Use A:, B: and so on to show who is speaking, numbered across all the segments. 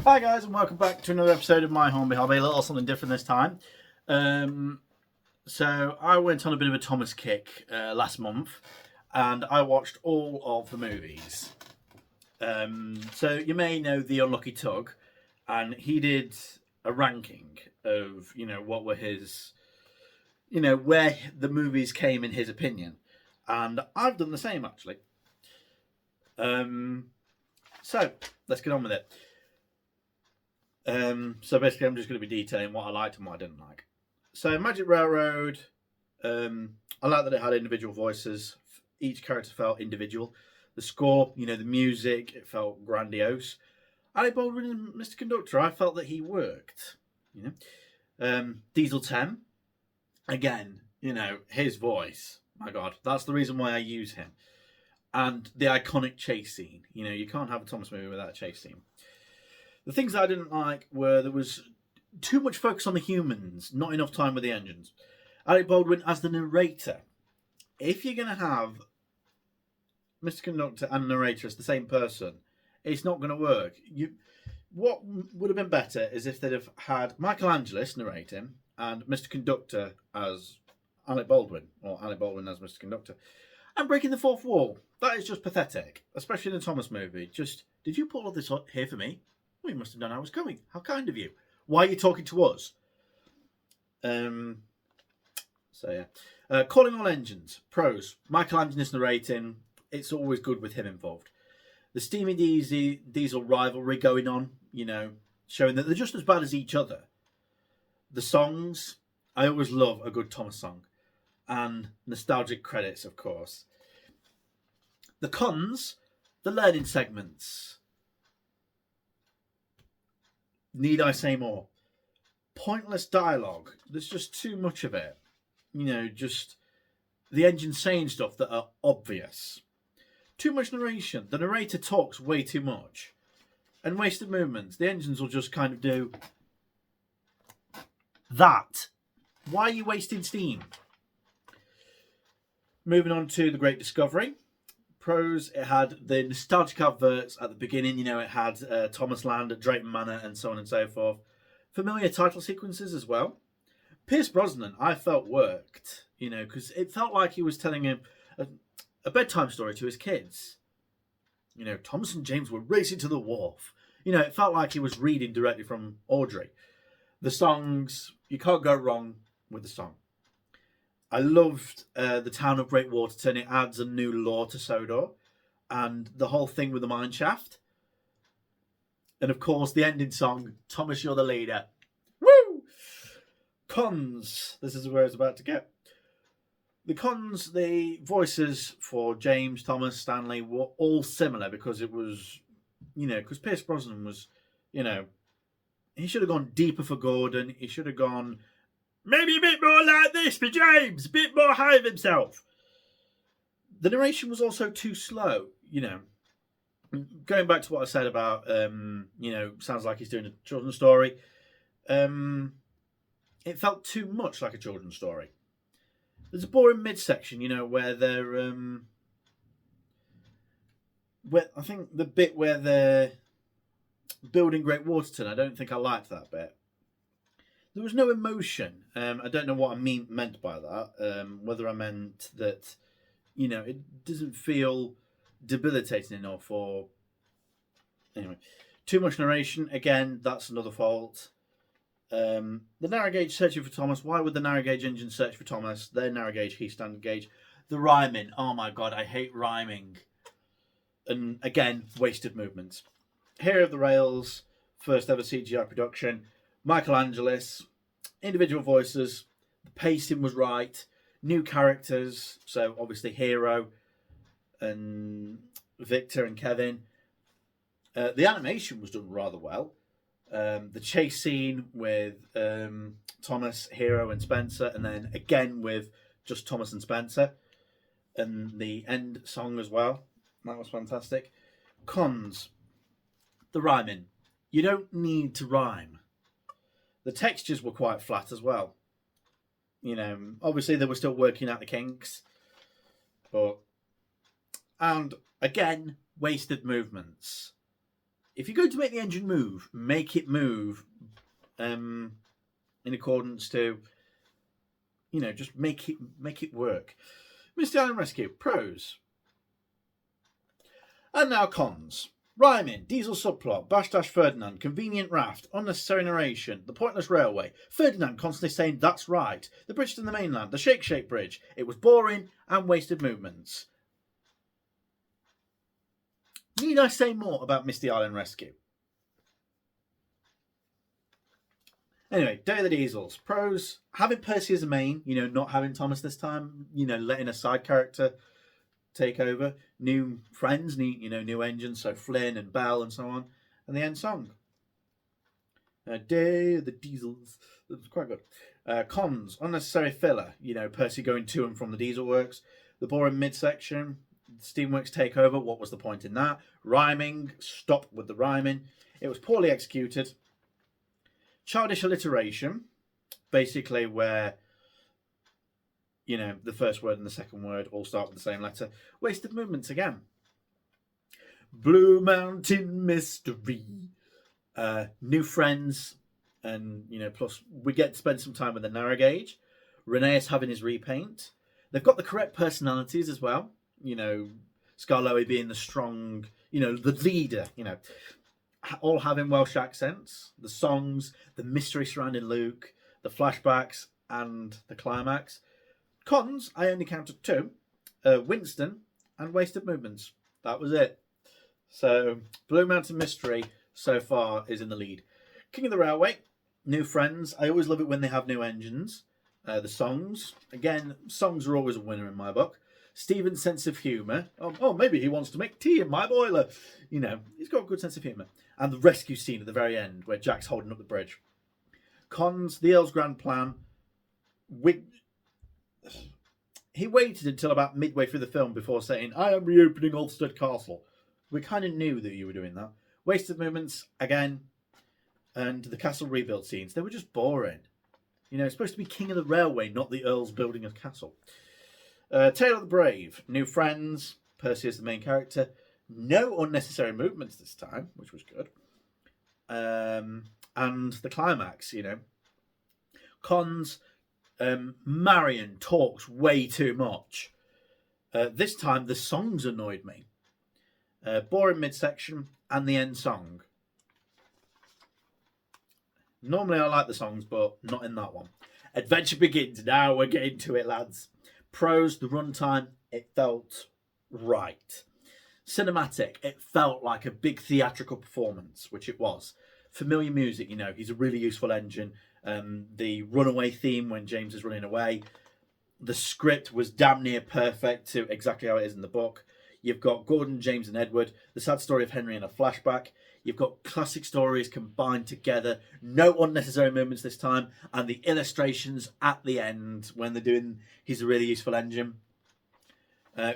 A: Hi guys, and welcome back to another episode of My Hornby Hobby. A little something different this time. So I went on a bit of a Thomas kick last month, and I watched all of the movies. So you may know The Unlucky Tug, and he did a ranking of what were his, where the movies came in his opinion, and I've done the same actually. So let's get on with it. So basically, I'm just going to be detailing what I liked and what I didn't like. So Magic Railroad, I like that it had individual voices. Each character felt individual. The score, the music, it felt grandiose. Alec Baldwin and Mr. Conductor, I felt that he worked. Diesel 10, again, his voice. My God, that's the reason why I use him. And the iconic chase scene. You can't have a Thomas movie without a chase scene. The things that I didn't like were there was too much focus on the humans, not enough time with the engines. Alec Baldwin as the narrator. If you're going to have Mr. Conductor and narrator as the same person, it's not going to work. What would have been better is if they'd have had Michael Angelis narrating and Mr. Conductor as Alec Baldwin, or Alec Baldwin as Mr. Conductor. And breaking the fourth wall. That is just pathetic, especially in the Thomas movie. Just, did you put all this here for me? Well, you must have known I was coming. How kind of you. Why are you talking to us? Calling all engines. Pros. Michael Angelis narrating. It's always good with him involved. The Steamy Diesel rivalry going on, showing that they're just as bad as each other. The songs. I always love a good Thomas song. And nostalgic credits, of course. The cons. The learning segments. Need I say more? Pointless dialogue. There's just too much of it. Just the engine saying stuff that are obvious. Too much narration. The narrator talks way too much. And wasted movements. The engines will just kind of do that. Why are you wasting steam? Moving on to The Great Discovery. Pros, it had the nostalgic adverts at the beginning. It had Thomas Land at Drayton Manor and so on and so forth. Familiar title sequences as well. Pierce Brosnan, I felt worked, because it felt like he was telling him a bedtime story to his kids. Thomas and James were racing to the wharf. It felt like he was reading directly from Audrey. The songs, you can't go wrong with the song. I loved the town of Great Waterton. It adds a new lore to Sodor. And the whole thing with the mine shaft. And of course, the ending song, Thomas, You're the Leader. Woo! Cons. This is where it's about to get. The cons, the voices for James, Thomas, Stanley were all similar because it was, because Pierce Brosnan was, he should have gone deeper for Gordon. He should have gone maybe a bit more like this for James, a bit more high of himself. The narration was also too slow, Going back to what I said about, sounds like he's doing a children's story. It felt too much like a children's story. There's a boring midsection, where they're, I think the bit where they're building Great Waterton, I don't think I liked that bit. There was no emotion. I don't know what I meant by that. Whether I meant that, it doesn't feel debilitating enough, or anyway, too much narration. Again, that's another fault. The narrow gauge searching for Thomas. Why would the narrow gauge engine search for Thomas? Their narrow gauge, he's standard gauge. The rhyming. Oh my God, I hate rhyming. And again, wasted movements. Hero of the Rails, first ever CGI production. Michael Angelis, individual voices. The pacing was right. New characters. So obviously Hero and Victor and Kevin. The animation was done rather well. The chase scene with Thomas, Hero and Spencer, and then again with just Thomas and Spencer, and the end song as well. That was fantastic. Cons. The rhyming. You don't need to rhyme. The textures were quite flat as well. Obviously they were still working out the kinks, and again, wasted movements. if you're going to make the engine move, make it move in accordance to, just make it work. Misty Island Rescue, pros. And now cons. Rhyming, diesel subplot, Bash Dash Ferdinand, convenient raft, unnecessary narration, the pointless railway, Ferdinand constantly saying that's right, the bridge to the mainland, the Shake Bridge, it was boring and wasted movements. Need I say more about Misty Island Rescue? Anyway, Day of the Diesels. Pros, having Percy as a main, not having Thomas this time, letting a side character take over. New friends, new engines, so Flynn and Bell and so on. And the end song. Day of the Diesels. It was quite good. Cons, unnecessary filler. Percy going to and from the diesel works. The boring midsection. Steamworks take over. What was the point in that? Rhyming. Stop with the rhyming. It was poorly executed. Childish alliteration. Basically where the first word and the second word all start with the same letter. Wasted movements again. Blue Mountain Mystery. New friends. And, plus we get to spend some time with the narrow gauge. Rheneas having his repaint. They've got the correct personalities as well. Skarloey being the strong, the leader, all having Welsh accents. The songs, the mystery surrounding Luke, the flashbacks, and the climax. Cons, I only counted 2. Winston and wasted movements. That was it. So, Blue Mountain Mystery so far is in the lead. King of the Railway, new friends. I always love it when they have new engines. The songs. Again, songs are always a winner in my book. Stephen's sense of humour. Oh, maybe he wants to make tea in my boiler. He's got a good sense of humour. And the rescue scene at the very end where Jack's holding up the bridge. Cons, the Earl's grand plan. He waited until about midway through the film before saying, I am reopening Ulfstead Castle. We kind of knew that you were doing that. Wasted movements, again. And the castle rebuild scenes, they were just boring. It's supposed to be King of the Railway, not the Earl's building a castle. Tale of the Brave, new friends. Percy is the main character. No unnecessary movements this time, which was good. And the climax, Cons, Marion talks way too much. This time the songs annoyed me. Boring midsection and the end song. Normally I like the songs, but not in that one. Adventure begins. Now we're getting to it, lads. Pros, the runtime, it felt right. Cinematic, it felt like a big theatrical performance, which it was. Familiar music, he's a really useful engine. The runaway theme when James is running away. The script was damn near perfect to exactly how it is in the book. You've got Gordon, James and Edward, the sad story of Henry in a flashback. You've got classic stories combined together. No unnecessary moments this time. And the illustrations at the end when they're doing he's a really useful engine.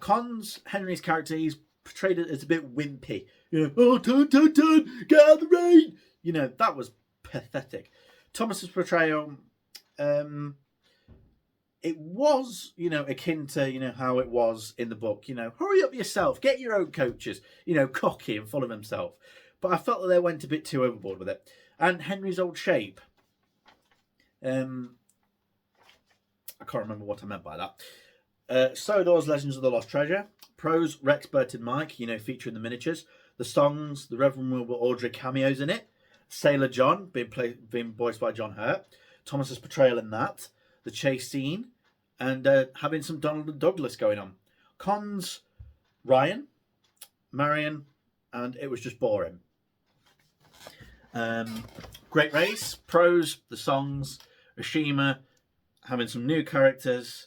A: Cons, Henry's character, he's portrayed as a bit wimpy. Turn, get out of the rain. That was pathetic. Thomas's portrayal, it was, akin to, how it was in the book. Hurry up yourself, get your own coaches. Cocky and full of himself. But I felt that they went a bit too overboard with it. And Henry's old shape. I can't remember what I meant by that. Sodor's Legends of the Lost Treasure. Pros, Rex, Bert and Mike, featuring the miniatures. The songs, the Reverend Wilbur Audrey cameos in it. Sailor John, being voiced by John Hurt. Thomas's portrayal in that. The chase scene. And having some Donald and Douglas going on. Cons, Ryan, Marion, and it was just boring. Great race. Pros, the songs. Ashima, having some new characters.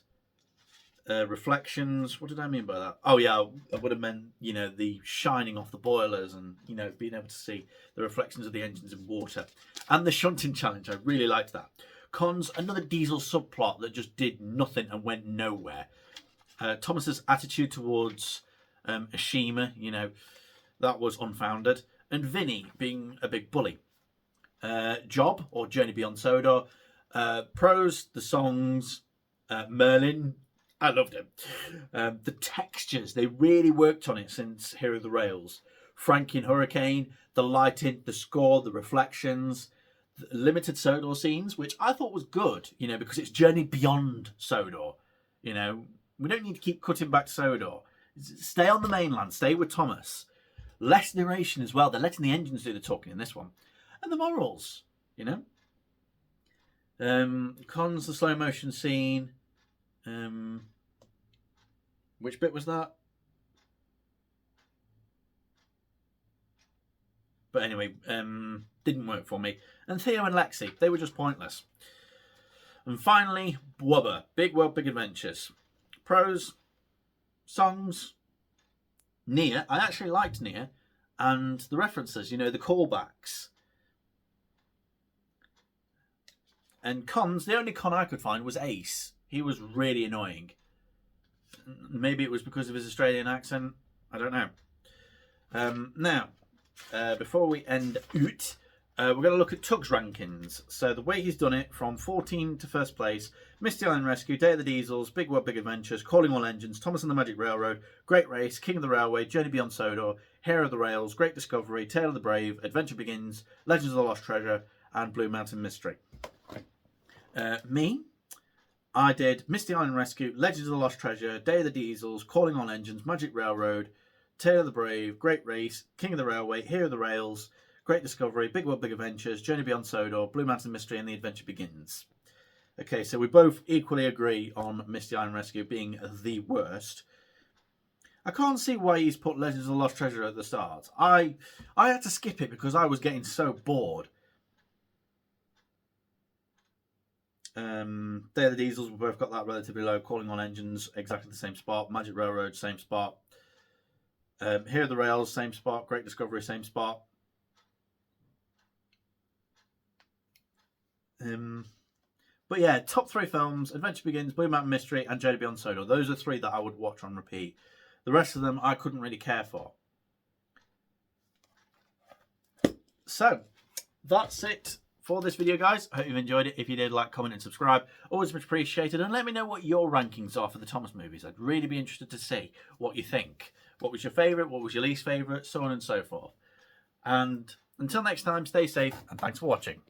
A: Reflections. What did I mean by that? Oh yeah, I would have meant, the shining off the boilers and, being able to see the reflections of the engines in water. And the shunting challenge, I really liked that. Cons, another diesel subplot that just did nothing and went nowhere. Thomas's attitude towards Ashima, that was unfounded. And Vinny being a big bully. Job, or Journey Beyond Sodor. Pros, the songs. Merlin, I loved him. The textures, they really worked on it since Hero of the Rails. Franken Hurricane, the lighting, the score, the reflections, the limited Sodor scenes, which I thought was good, you know, because it's journey beyond Sodor. You know, we don't need to keep cutting back to Sodor. Stay on the mainland, stay with Thomas. Less narration as well. They're letting the engines do the talking in this one. And the morals, you know. Cons, the slow motion scene. Which bit was that? But anyway, didn't work for me. And Theo and Lexi, they were just pointless. And finally, Wubba, Big World, Big Adventures. Pros, songs, Nia. I actually liked Nia. And the references, you know, the callbacks. And cons, the only con I could find was Ace. He was really annoying. Maybe it was because of his Australian accent. I don't know. Now, before we end out, we're going to look at Tug's rankings. So the way he's done it, from 14 to first place: Misty Island Rescue, Day of the Diesels, Big World, Big Adventures, Calling All Engines, Thomas and the Magic Railroad, Great Race, King of the Railway, Journey Beyond Sodor, Hero of the Rails, Great Discovery, Tale of the Brave, Adventure Begins, Legends of the Lost Treasure, and Blue Mountain Mystery. Me, I did Misty Island Rescue, Legends of the Lost Treasure, Day of the Diesels, Calling All Engines, Magic Railroad, Tale of the Brave, Great Race, King of the Railway, Hero of the Rails, Great Discovery, Big World, Big Adventures, Journey Beyond Sodor, Blue Mountain Mystery, and The Adventure Begins. Okay, so we both equally agree on Misty Island Rescue being the worst. I can't see why he's put Legends of the Lost Treasure at the start. I had to skip it because I was getting so bored. Day of the Diesels, we both got that relatively low. Calling on Engines, exactly the same spot. Magic Railroad, same spot. Here are the Rails, same spot. Great Discovery, same spot. But yeah, top 3 films: Adventure Begins, Blue Mountain Mystery, and Journey Beyond Sodor. Those are 3 that I would watch on repeat. The rest of them I couldn't really care for. So, that's it for this video, guys. I hope you've enjoyed it. If you did, like, comment, and subscribe. Always much appreciated. And let me know what your rankings are for the Thomas movies. I'd really be interested to see what you think. What was your favourite? What was your least favourite? So on and so forth. And until next time, stay safe, and thanks for watching.